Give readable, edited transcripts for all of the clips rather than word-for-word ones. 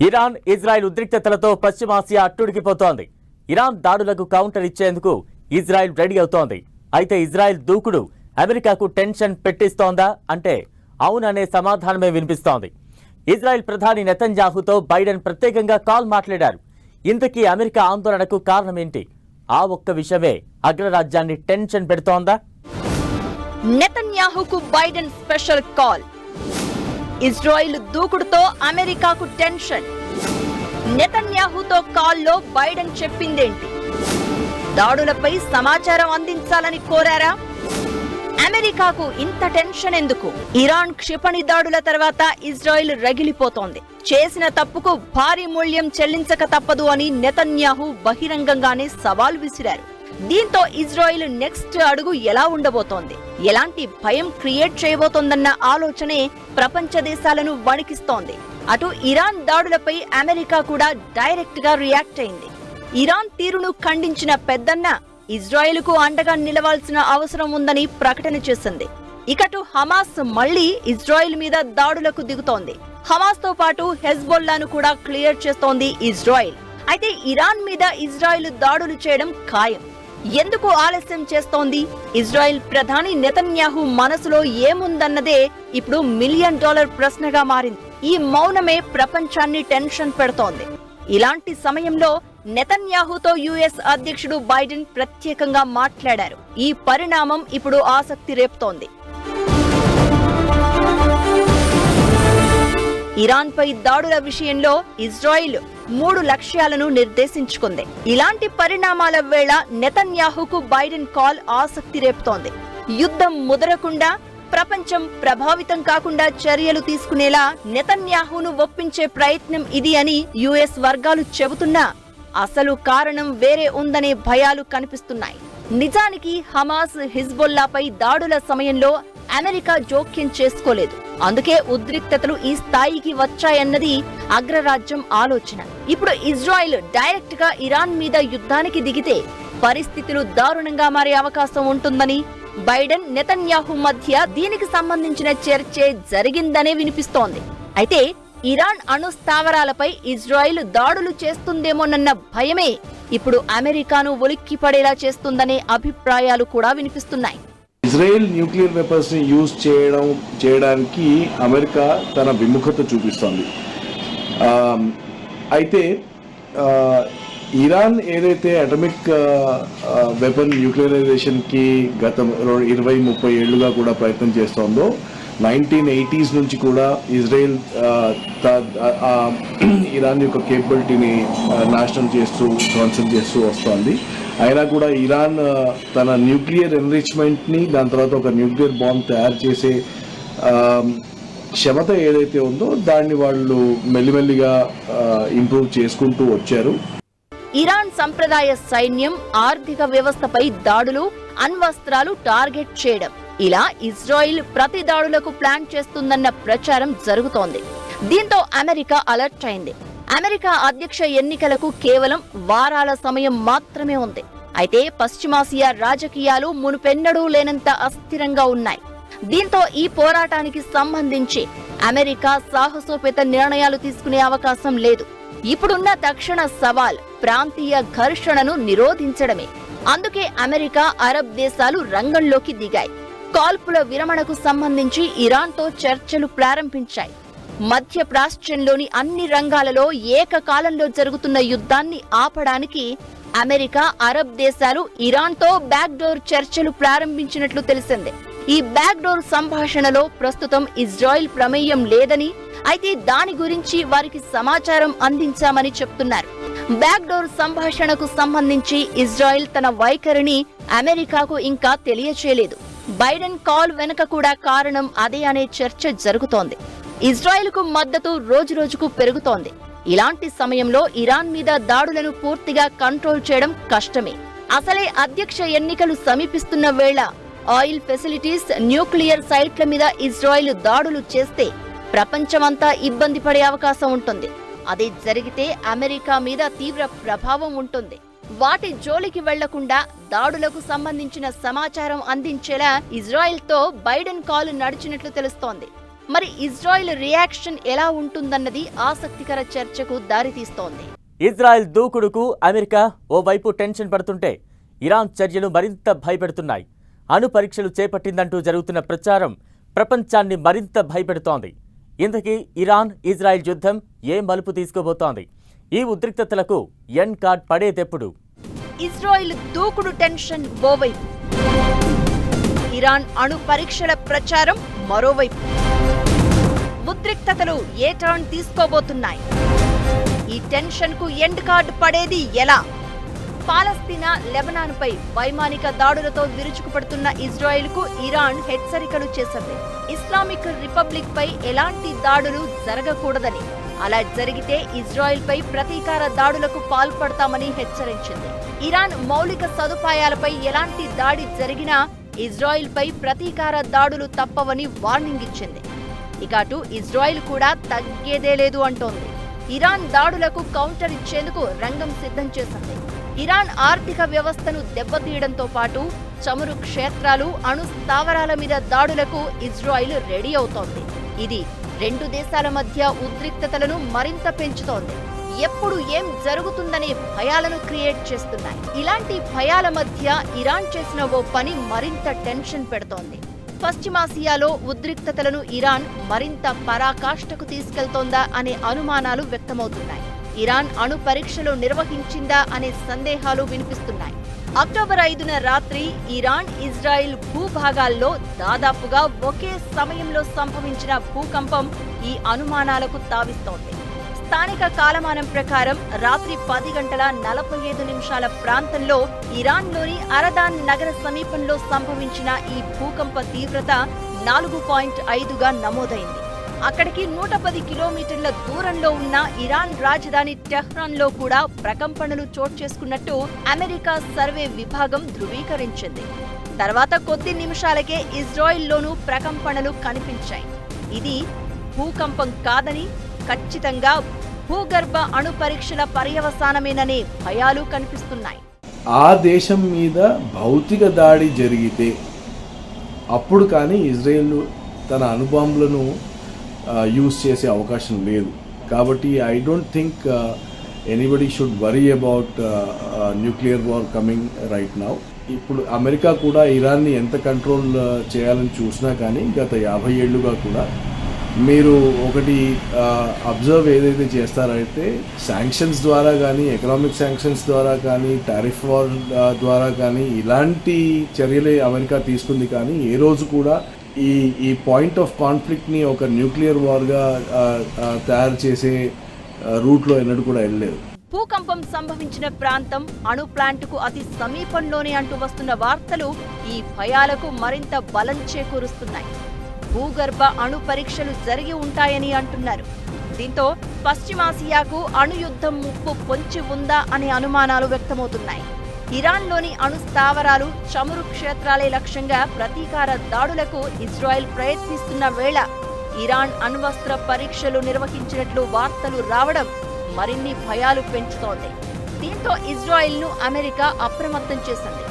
Iran Israel ఉద్రిక్తతలతో పశ్చిమాసియా అట్టుడికిపోతోంది. Iran దాడులకు counter ఇచ్చేందుకు ఇజ్రాయెల్ రెడీ అవుతోంది. అయితే ఇజ్రాయెల్ దూకుడు అమెరికాకు టెన్షన్ పెట్టిస్తోందా అంటే అవుననే సమాధానమే వినిపిస్తోంది. ఇజ్రాయెల్ ప్రధాని నెతన్యాహుతో బైడెన్ ప్రత్యేకంగా కాల్ మాట్లాడారు. ఇంతకీ అమెరికా ఆందోళనకు కారణమేంటి? ఆ ఒక్క విషయమే అగ్రరాజ్యాన్ని టెన్షన్ పెడుతోందా? నెతన్యాహుకు బైడెన్ స్పెషల్ కాల్. ఇజ్రాయెల్ దూకుడుతో అమెరికాకు టెన్షన్. నెతన్యాహుతో కాల్లో బైడెన్ చెప్పిందేంటి? దాడులపై సమాచారం అందించాలని కోరారా? అమెరికాకు ఇంత టెన్షన్ ఎందుకు? ఇరాన్ క్షిపణి దాడుల తర్వాత ఇజ్రాయెల్ రగిలిపోతోంది. చేసిన తప్పుకు భారీ మూల్యం చెల్లించక తప్పదు అని నెతన్యాహు బహిరంగంగానే సవాల్ విసిరారు. దీంతో ఇజ్రాయెల్ నెక్స్ట్ అడుగు ఎలా ఉండబోతోంది, ఎలాంటి భయం క్రియేట్ చేయబోతోందన్న ఆలోచనే ప్రపంచ దేశాలను వణికిస్తోంది. అటు ఇరాన్ దాడులపై అమెరికా కూడా డైరెక్ట్ గా రియాక్ట్ అయింది. ఇరాన్ తీరును ఖండించిన పెద్దన్న ఇజ్రాయెల్కు అండగా నిలవాల్సిన అవసరం ఉందని ప్రకటన చేసింది. ఇకటు హమాస్ మళ్లీ ఇజ్రాయెల్ మీద దాడులకు దిగుతోంది. హమాస్ తో పాటు హెజ్బొల్లాను కూడా క్లియర్ చేస్తోంది ఇజ్రాయెల్. అయితే ఇరాన్ మీద ఇజ్రాయెల్ దాడులు చేయడం ఖాయం. ఎందుకు ఆలస్యం చేస్తోంది? ఇజ్రాయెల్ ప్రధాని నెతన్యాహు మనసులో ఏముందన్నదే ఇప్పుడు $1 మిలియన్ ప్రశ్నగా మారింది. ఈ మౌనమే ప్రపంచాన్ని టెన్షన్ పెడుతోంది. ఇలాంటి సమయంలో నెతన్యాహుతో యుఎస్ అధ్యక్షుడు బైడెన్ ప్రత్యేకంగా మాట్లాడారు. ఈ పరిణామం ఇప్పుడు ఆసక్తి రేపుతోంది. ఇరాన్ పై దాడుల విషయంలో ఇజ్రాయెల్ 3 లక్ష్యాలను నిర్దేశించుకుంది. ఇలాంటి పరిణామాల వేళ నెతన్యాహుకు బైడెన్ కాల్ ఆసక్తి రేపుతోంది. యుద్ధం ముదరకుండా, ప్రపంచం ప్రభావితం కాకుండా చర్యలు తీసుకునేలా నెతన్యాహును ఒప్పించే ప్రయత్నం ఇది అని యుఎస్ వర్గాలు చెబుతున్నా అసలు కారణం వేరే ఉందనే భయాలు కనిపిస్తున్నాయి. నిజానికి హమాస్, హిజ్బొల్లాపై దాడుల సమయంలో అమెరికా జోక్యం చేసుకోలేదు. అందుకే ఉద్రిక్తతలు ఈ స్థాయికి వచ్చాయన్నది అగ్రరాజ్యం ఆలోచన. ఇప్పుడు ఇజ్రాయెల్ డైరెక్ట్ గా ఇరాన్ మీద యుద్ధానికి దిగితే పరిస్థితులు దారుణంగా మారే అవకాశం ఉంటుందని బైడెన్, నెతన్యాహు మధ్య దీనికి సంబంధించిన చర్చే జరిగిందనే వినిపిస్తోంది. అయితే ఇరాన్ అణు స్థావరాలపై ఇజ్రాయెల్ దాడులు చేస్తుందేమోనన్న భయమే ఇప్పుడు అమెరికాను ఉలిక్కిపడేలా చేస్తుందనే అభిప్రాయాలు కూడా వినిపిస్తున్నాయి. ఇజ్రాయెల్ న్యూక్లియర్ వెపన్స్ ని యూజ్ చేయడానికి అమెరికా తన విముఖత చూపిస్తోంది. అయితే ఇరాన్ ఏదైతే అటమిక్ వెపన్ న్యూక్లియరైజేషన్ కి గత 20-30 ఏళ్లుగా కూడా ప్రయత్నం చేస్తోందో, 1980s నుంచి కూడా ఇజ్రాయెల్ ఇరాన్ యొక్క కేపబిలిటీని నాశనం చేస్తూ ధ్వంసం చేస్తూ వస్తోంది. అయినా కూడా ఇరాన్ తన న్యూక్లియర్ ఎన్రిచ్మెంట్ని, దాని తర్వాత ఒక న్యూక్లియర్ బాంబ్ తయారు చేసే క్షమత ఏదైతే ఉందో దాన్ని వాళ్ళు మెల్లిమెల్లిగా ఇంప్రూవ్ చేసుకుంటూ వచ్చారు. ఇరాన్ సంప్రదాయ సైన్యం, ఆర్థిక వ్యవస్థపై దాడులు, అణ్వస్త్రాలు టార్గెట్ చేయడం, ఇలా ఇజ్రాయెల్ ప్రతి దాడులకు ప్లాన్ చేస్తుందన్న ప్రచారం జరుగుతోంది. దీంతో అమెరికా అలర్ట్ అయింది. అమెరికా అధ్యక్ష ఎన్నికలకు కేవలం వారాల సమయం మాత్రమే ఉంది. అయితే పశ్చిమాసియా రాజకీయాలు మునుపెన్నడూ లేనంత అస్థిరంగా ఉన్నాయి. దీంతో ఈ పోరాటానికి సంబంధించి అమెరికా సాహసోపేత నిర్ణయాలు తీసుకునే అవకాశం లేదు. ఇప్పుడున్న తక్షణ సవాల్ ప్రాంతీయ ఘర్షణను నిరోధించడమే. అందుకే అమెరికా, అరబ్ దేశాలు రంగంలోకి దిగాయి. కాల్పుల విరమణకు సంబంధించి ఇరాన్తో చర్చలు ప్రారంభించాయి. మధ్య ప్రాచ్యంలోని అన్ని రంగాలలో ఏకకాలంలో జరుగుతున్న యుద్ధాన్ని ఆపడానికి అమెరికా, అరబ్ దేశాలు ఇరాన్తో బ్యాక్డోర్ చర్చలు ప్రారంభించినట్లు తెలిసిందే. ఈ బ్యాక్డోర్ సంభాషణలో ప్రస్తుతం ఇజ్రాయెల్ ప్రమేయం లేదని, అయితే దాని గురించి వారికి సమాచారం అందించామని చెప్తున్నారు. బ్యాక్డోర్ సంభాషణకు సంబంధించి ఇజ్రాయెల్ తన వైఖరిని అమెరికాకు ఇంకా తెలియచేయలేదు. బైడెన్ కాల్ వెనుక కూడా కారణం అదే అనే చర్చ జరుగుతోంది. ఇజ్రాయెల్కు మద్దతు రోజురోజుకు పెరుగుతోంది. ఇలాంటి సమయంలో ఇరాన్ మీద దాడులను పూర్తిగా కంట్రోల్ చేయడం కష్టమే. అసలే అధ్యక్ష ఎన్నికలు సమీపిస్తున్న వేళ ఆయిల్ ఫెసిలిటీస్, న్యూక్లియర్ సైట్ల మీద ఇజ్రాయెల్ దాడులు చేస్తే ప్రపంచమంతా ఇబ్బంది పడే అవకాశం ఉంటుంది. అదే జరిగితే అమెరికా మీద తీవ్ర ప్రభావం ఉంటుంది. వాటి జోలికి వెళ్లకుండా దాడులకు సంబంధించిన సమాచారం అందించేలా ఇజ్రాయెల్తో బైడెన్ కాల్ నడిచినట్లు తెలుస్తోంది. మరి ఇజ్రాయెల్ రియాక్షన్ ఎలా ఉంటుందన్నది ఆసక్తికర చర్చకు దారితీస్తోంది. ఇజ్రాయెల్ దూకుడుకు అమెరికా ఓవైపు టెన్షన్ పడుతుంటే ఇరాన్ చర్యలు మరింత భయపెడుతున్నాయి. అణు పరీక్షలు చేపట్టిందంటూ జరుగుతున్న ప్రచారం ప్రపంచాన్ని మరింత భయపెడుతోంది. ఇంతకీ ఇరాన్ ఇజ్రాయెల్ యుద్ధం ఏ మలుపు తీసుకోబోతోంది? ఈ ఉద్రిక్తతలకు ఎండ్ కార్డ్ పడేదెప్పుడు? ఇజ్రాయెల్ దూకుడు టెన్షన్ ఓవైపు, ఇరాన్ అణు పరీక్షల ప్రచారం మరోవైపు. ఉద్రిక్తతలు ఏ టర్న్ తీసుకోబోతున్నాయి? ఈ టెన్షన్ కు ఎండ్ కార్డ్ పడేది ఎలా? పాలస్తీనా, లెబనాన్పై వైమానిక దాడులతో విరుచుకుపడుతున్న ఇజ్రాయెల్ కు ఇరాన్ హెచ్చరికలు చేసింది. ఇస్లామిక్ రిపబ్లిక్ పై ఎలాంటి దాడులు జరగకూడదని, అలా జరిగితే ఇజ్రాయెల్ పై ప్రతీకార దాడులకు పాల్పడతామని హెచ్చరించింది. ఇరాన్ మౌలిక సదుపాయాలపై ఎలాంటి దాడి జరిగినా ఇజ్రాయెల్ పై ప్రతీకార దాడులు తప్పవని వార్నింగ్ ఇచ్చింది. ఇక అటు ఇజ్రాయెల్ కూడా తగ్గేదే లేదు అంటోంది. ఇరాన్ దాడులకు కౌంటర్ ఇచ్చేందుకు రంగం సిద్ధం చేసింది. ఇరాన్ ఆర్థిక వ్యవస్థను దెబ్బతీయడంతో పాటు చమురు క్షేత్రాలు, అణు స్థావరాల మీద దాడులకు ఇజ్రాయెల్ రెడీ అవుతోంది. ఇది రెండు దేశాల మధ్య ఉద్రిక్తతలను మరింత పెంచుతోంది. ఎప్పుడు ఏం జరుగుతుందనే భయాలను క్రియేట్ చేస్తున్నాయి. ఇలాంటి భయాల మధ్య ఇరాన్ చేసిన ఓ పని మరింత టెన్షన్ పెడుతోంది. పశ్చిమాసియాలో ఉద్రిక్తతలను ఇరాన్ మరింత పరాకాష్ఠకు తీసుకెళ్తోందా అనే అనుమానాలు వ్యక్తమవుతున్నాయి. ఇరాన్ అణు పరీక్షలు నిర్వహించిందా అనే సందేహాలు వినిపిస్తున్నాయి. అక్టోబర్ 5న రాత్రి ఇరాన్, ఇజ్రాయెల్ భూభాగాల్లో దాదాపుగా ఒకే సమయంలో సంభవించిన భూకంపం ఈ అనుమానాలకు తావిస్తోంది. స్థానిక కాలమానం ప్రకారం రాత్రి 10:45 ప్రాంతంలో ఇరాన్లోని అరదాన్ నగర సమీపంలో సంభవించిన ఈ భూకంప తీవ్రత 4.5గా నమోదైంది. అక్కడికి 110 కిలోమీటర్ల దూరంలో ఉన్న ఇరాన్ రాజధాని టెహ్రాన్లో కూడా ప్రకంపనలు చోటు చేసుకున్నట్టు అమెరికా సర్వే విభాగం ధృవీకరించింది. తర్వాత కొద్ది నిమిషాలకే ఇజ్రాయెల్లోనూ ప్రకంపనలు కనిపించాయి. ఇది భూకంపం కాదని, ఖచ్చితంగా భూగర్భ అణు పరీక్షల పర్యవసానమేననే భయాలు కనిపిస్తున్నాయి. ఆ దేశం మీద భౌతిక దాడి జరిగితే అప్పుడు కానీ ఇజ్రాయెల్ తన అణుబాంబులను యూజ్ చేసే అవకాశం లేదు. కాబట్టి I don't think anybody should worry about nuclear war coming right now. ఇప్పుడు అమెరికా కూడా ఇరాన్ని ఎంత కంట్రోల్ చేయాలని చూసినా కానీ గత 50 ఏళ్లుగా కూడా మీరు ఒకటి అబ్జర్వ్ ఏదైతే చేస్తారైతే శాంక్షన్స్ ద్వారా కానీ, ఎకనామిక్ శాంక్షన్స్ ద్వారా కానీ, టారిఫ్ వార్ ద్వారా కానీ ఇలాంటి చర్యలే అమెరికా తీసుకుంది. కానీ ఏ రోజు కూడా ఈ పాయింట్ ఆఫ్ కాన్ఫ్లిక్ట్ని ఒక న్యూక్లియర్ వార్గా తయారు చేసే రూట్లో ఎన్నడూ కూడా వెళ్ళలేదు. భూకంపం సంభవించిన ప్రాంతం అణు ప్లాంట్కు అతి సమీపంలోనే అంటూ వస్తున్న వార్తలు ఈ భయాలకు మరింత బలం చేకూరుస్తున్నాయి. భూగర్భ అణు పరీక్షలు జరిగి ఉంటాయని అంటున్నారు. దీంతో పశ్చిమాసియాకు అణు యుద్ధం ముప్పు పొంచి ఉందా అనే అనుమానాలు వ్యక్తమవుతున్నాయి. ఇరాన్లోని అణు స్థావరాలు, చమురు క్షేత్రాలే లక్ష్యంగా ప్రతీకార దాడులకు ఇజ్రాయెల్ ప్రయత్నిస్తున్న వేళ ఇరాన్ అణ్వస్త్ర పరీక్షలు నిర్వహించినట్లు వార్తలు రావడం మరిన్ని భయాలు పెంచుతోంది. దీంతో ఇజ్రాయెల్ను అమెరికా అప్రమత్తం చేసింది.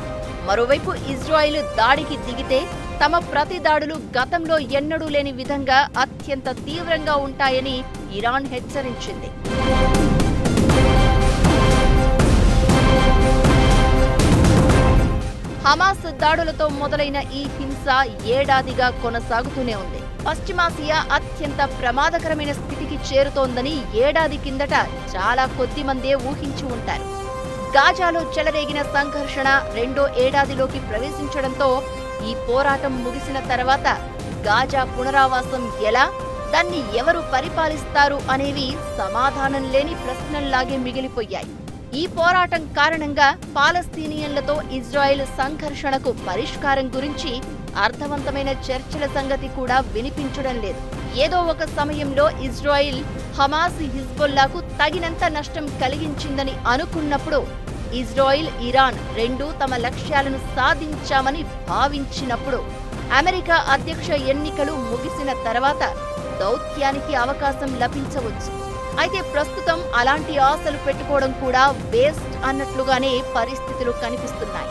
మరోవైపు ఇజ్రాయెల్ దాడికి దిగితే తమ ప్రతి దాడులు గతంలో ఎన్నడూ లేని విధంగా అత్యంత తీవ్రంగా ఉంటాయని ఇరాన్ హెచ్చరించింది. హమాస్ దాడులతో మొదలైన ఈ హింస ఏడాదిగా కొనసాగుతూనే ఉంది. పశ్చిమాసియా అత్యంత ప్రమాదకరమైన స్థితికి చేరుతోందని ఏడాది కిందట చాలా కొద్ది మందే ఊహించి ఉంటారు. గాజాలో చెలరేగిన సంఘర్షణ రెండో ఏడాదిలోకి ప్రవేశించడంతో ఈ పోరాటం ముగిసిన తర్వాత గాజా పునరావాసం ఎలా, దాన్ని ఎవరు పరిపాలిస్తారు అనేవి సమాధానం లేని ప్రశ్నల్లాగే మిగిలిపోయాయి. ఈ పోరాటం కారణంగా పాలస్తీనియన్లతో ఇజ్రాయెల్ సంఘర్షణకు పరిష్కారం గురించి అర్థవంతమైన చర్చల సంగతి కూడా వినిపించడం లేదు. ఏదో ఒక సమయంలో ఇజ్రాయెల్ హమాస్, హిజ్బుల్లాకు తగినంత నష్టం కలిగించిందని అనుకున్నప్పుడు, ఇజ్రాయెల్, ఇరాన్ రెండూ తమ లక్ష్యాలను సాధించామని భావించినప్పుడు, అమెరికా అధ్యక్ష ఎన్నికలు ముగిసిన తర్వాత దౌత్యానికి అవకాశం లభించవచ్చు. అయితే ప్రస్తుతం అలాంటి ఆశలు పెట్టుకోవడం కూడా వేస్ట్ అన్నట్లుగానే పరిస్థితులు కనిపిస్తున్నాయి.